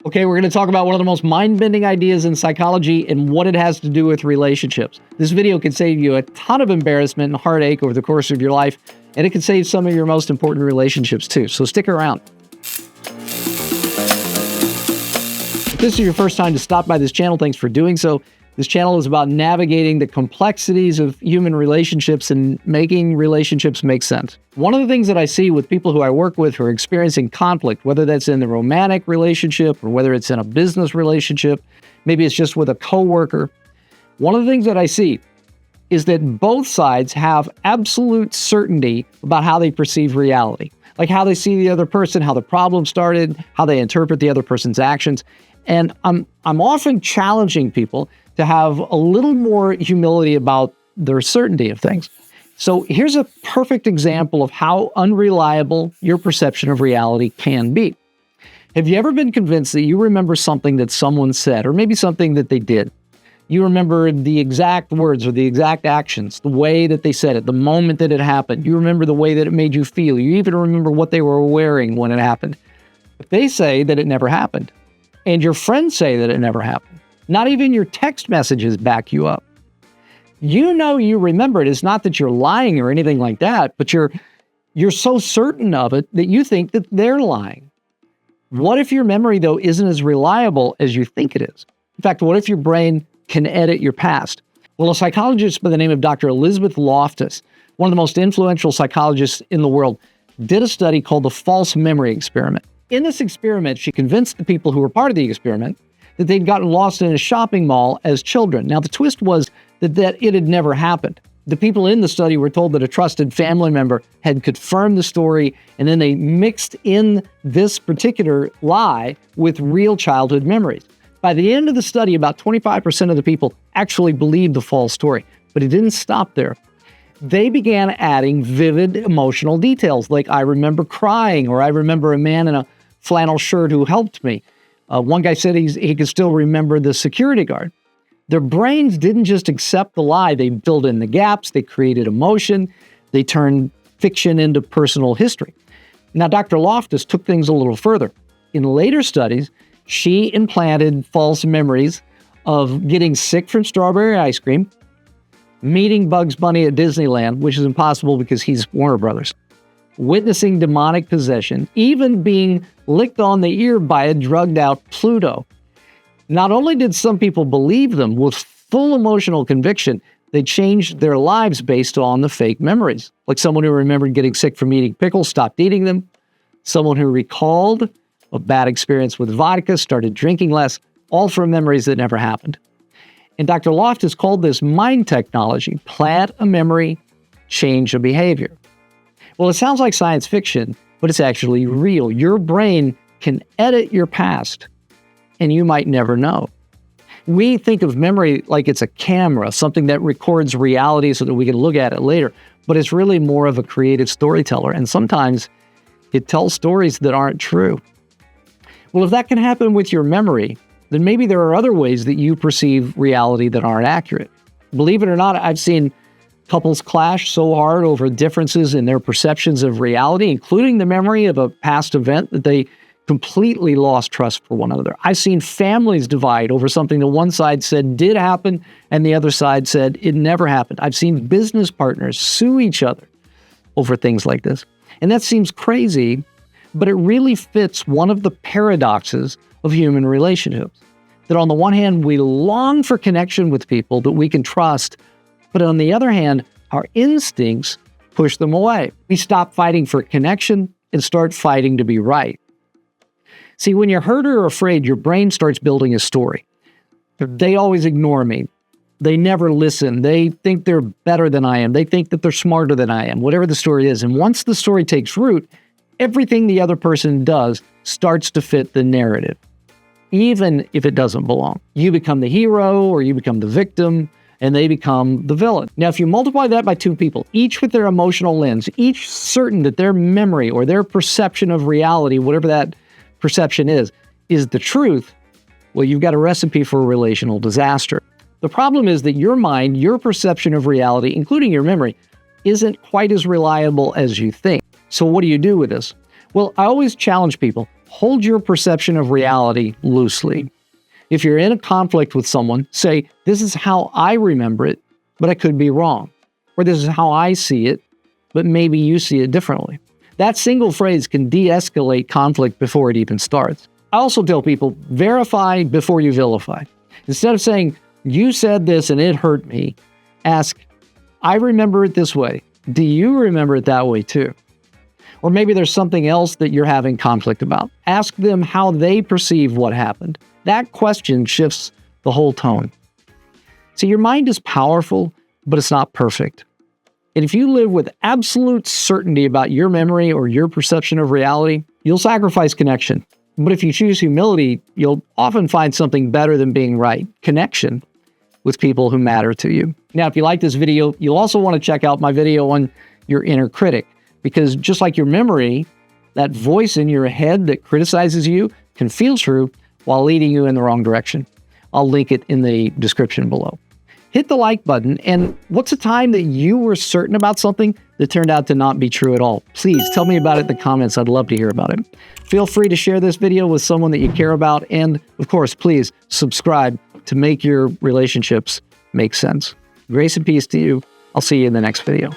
Okay, we're going to talk about one of the most mind-bending ideas in psychology and what it has to do with relationships. This video can save you a ton of embarrassment and heartache over the course of your life, and it can save some of your most important relationships too. So stick around. If this is your first time to stop by this channel, thanks for doing so. This channel is about navigating the complexities of human relationships and making relationships make sense. One of the things that I see with people who I work with who are experiencing conflict, whether that's in the romantic relationship or whether it's in a business relationship, maybe it's just with a coworker, one of the things that I see is that both sides have absolute certainty about how they perceive reality, like how they see the other person, how the problem started, how they interpret the other person's actions. And I'm often challenging people to have a little more humility about their certainty of things. So here's a perfect example of how unreliable your perception of reality can be. Have you ever been convinced that you remember something that someone said, or maybe something that they did? You remember the exact words or the exact actions, the way that they said it, the moment that it happened. You remember the way that it made you feel. You even remember what they were wearing when it happened. But they say that it never happened, and your friends say that it never happened. Not even your text messages back you up. You know you remember it. It's not that you're lying or anything like that, but you're so certain of it that you think that they're lying. What if your memory, though, isn't as reliable as you think it is? In fact, what if your brain can edit your past? Well, a psychologist by the name of Dr. Elizabeth Loftus, one of the most influential psychologists in the world, did a study called the false memory experiment. In this experiment, she convinced the people who were part of the experiment that they'd gotten lost in a shopping mall as children. Now, the twist was that it had never happened. The people in the study were told that a trusted family member had confirmed the story, and then they mixed in this particular lie with real childhood memories. By the end of the study, about 25% of the people actually believed the false story, but it didn't stop there. They began adding vivid emotional details, like I remember crying, or I remember a man in a flannel shirt who helped me. One guy said he could still remember the security guard. Their brains didn't just accept the lie. They filled in the gaps. They created emotion. They turned fiction into personal history. Now, Dr. Loftus took things a little further. In later studies, she implanted false memories of getting sick from strawberry ice cream, meeting Bugs Bunny at Disneyland, which is impossible because he's Warner Brothers, witnessing demonic possession, even being licked on the ear by a drugged-out Pluto. Not only did some people believe them with full emotional conviction, they changed their lives based on the fake memories. Like someone who remembered getting sick from eating pickles stopped eating them. Someone who recalled a bad experience with vodka started drinking less, all from memories that never happened. And Dr. Loftus called this mind technology: plant a memory, change a behavior. Well, it sounds like science fiction, but it's actually real. Your brain can edit your past, and you might never know. We think of memory like it's a camera, something that records reality so that we can look at it later, but it's really more of a creative storyteller, and sometimes it tells stories that aren't true. Well, if that can happen with your memory, then maybe there are other ways that you perceive reality that aren't accurate. Believe it or not, I've seen couples clash so hard over differences in their perceptions of reality, including the memory of a past event, that they completely lost trust for one another. I've seen families divide over something that one side said did happen and the other side said it never happened. I've seen business partners sue each other over things like this. And that seems crazy, but it really fits one of the paradoxes of human relationships. That on the one hand, we long for connection with people that we can trust, but on the other hand, our instincts push them away. We stop fighting for connection and start fighting to be right. See, when you're hurt or afraid, your brain starts building a story. They always ignore me. They never listen. They think they're better than I am. They think that they're smarter than I am, whatever the story is. And once the story takes root, everything the other person does starts to fit the narrative, even if it doesn't belong. You become the hero or you become the victim, and they become the villain. Now, if you multiply that by two people, each with their emotional lens, each certain that their memory or their perception of reality, whatever that perception is the truth, well, you've got a recipe for a relational disaster. The problem is that your mind, your perception of reality, including your memory, isn't quite as reliable as you think. So what do you do with this? Well, I always challenge people hold your perception of reality loosely. If you're in a conflict with someone, say, this is how I remember it, but I could be wrong. Or this is how I see it, but maybe you see it differently. That single phrase can de-escalate conflict before it even starts. I also tell people, verify before you vilify. Instead of saying, you said this and it hurt me, ask, I remember it this way. Do you remember it that way too? Or maybe there's something else that you're having conflict about. Ask them how they perceive what happened. That question shifts the whole tone. See, your mind is powerful, but it's not perfect. And if you live with absolute certainty about your memory or your perception of reality, you'll sacrifice connection. But if you choose humility, you'll often find something better than being right, connection with people who matter to you. Now, if you like this video, you'll also want to check out my video on your inner critic, because just like your memory, that voice in your head that criticizes you can feel true while leading you in the wrong direction. I'll link it in the description below. Hit the like button, and what's a time that you were certain about something that turned out to not be true at all? Please tell me about it in the comments. I'd love to hear about it. Feel free to share this video with someone that you care about, and of course, please subscribe to make your relationships make sense. Grace and peace to you. I'll see you in the next video.